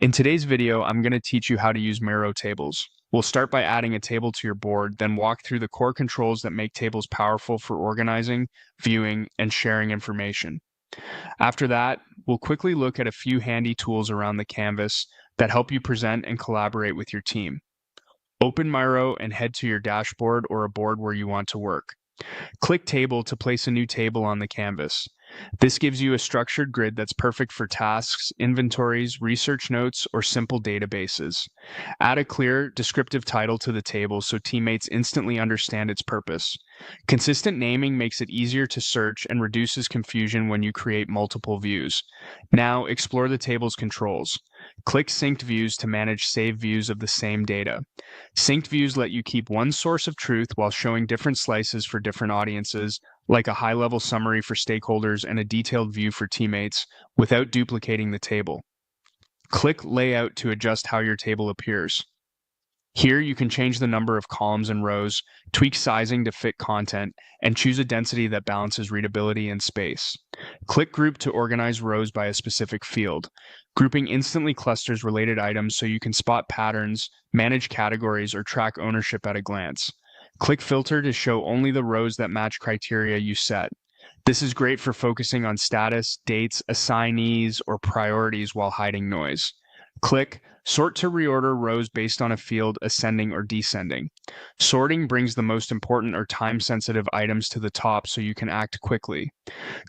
In today's video, I'm going to teach you how to use Miro tables. We'll start by adding a table to your board, then walk through the core controls that make tables powerful for organizing, viewing, and sharing information. After that, we'll quickly look at a few handy tools around the canvas that help you present and collaborate with your team. Open Miro and head to your dashboard or a board where you want to work. Click Table to place a new table on the canvas. This gives you a structured grid that's perfect for tasks, inventories, research notes, or simple databases. Add a clear, descriptive title to the table so teammates instantly understand its purpose. Consistent naming makes it easier to search and reduces confusion when you create multiple views. Now, explore the table's controls. Click Synced Views to manage saved views of the same data. Synced views let you keep one source of truth while showing different slices for different audiences, like a high-level summary for stakeholders and a detailed view for teammates, without duplicating the table. Click Layout to adjust how your table appears. Here, you can change the number of columns and rows, tweak sizing to fit content, and choose a density that balances readability and space. Click Group to organize rows by a specific field. Grouping instantly clusters related items so you can spot patterns, manage categories, or track ownership at a glance. Click Filter to show only the rows that match criteria you set. This is great for focusing on status, dates, assignees, or priorities while hiding noise. Click Sort to reorder rows based on a field ascending or descending. Sorting brings the most important or time-sensitive items to the top so you can act quickly.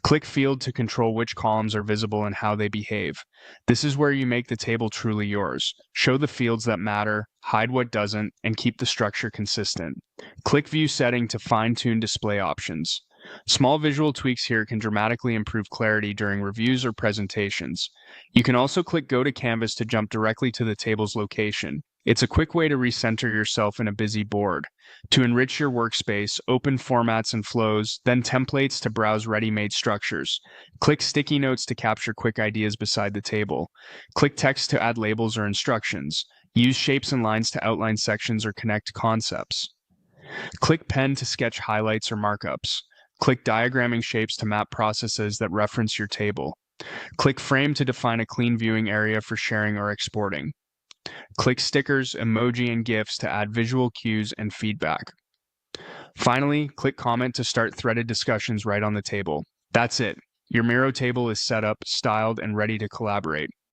Click Field to control which columns are visible and how they behave. This is where you make the table truly yours. Show the fields that matter, hide what doesn't, and keep the structure consistent. Click View Setting to fine-tune display options. Small visual tweaks here can dramatically improve clarity during reviews or presentations. You can also click Go to Canvas to jump directly to the table's location. It's a quick way to recenter yourself in a busy board. To enrich your workspace, open Formats and Flows, then Templates to browse ready-made structures. Click Sticky Notes to capture quick ideas beside the table. Click Text to add labels or instructions. Use shapes and lines to outline sections or connect concepts. Click Pen to sketch highlights or markups. Click Diagramming Shapes to map processes that reference your table. Click Frame to define a clean viewing area for sharing or exporting. Click Stickers, Emoji, and GIFs to add visual cues and feedback. Finally, click Comment to start threaded discussions right on the table. That's it. Your Miro table is set up, styled, and ready to collaborate.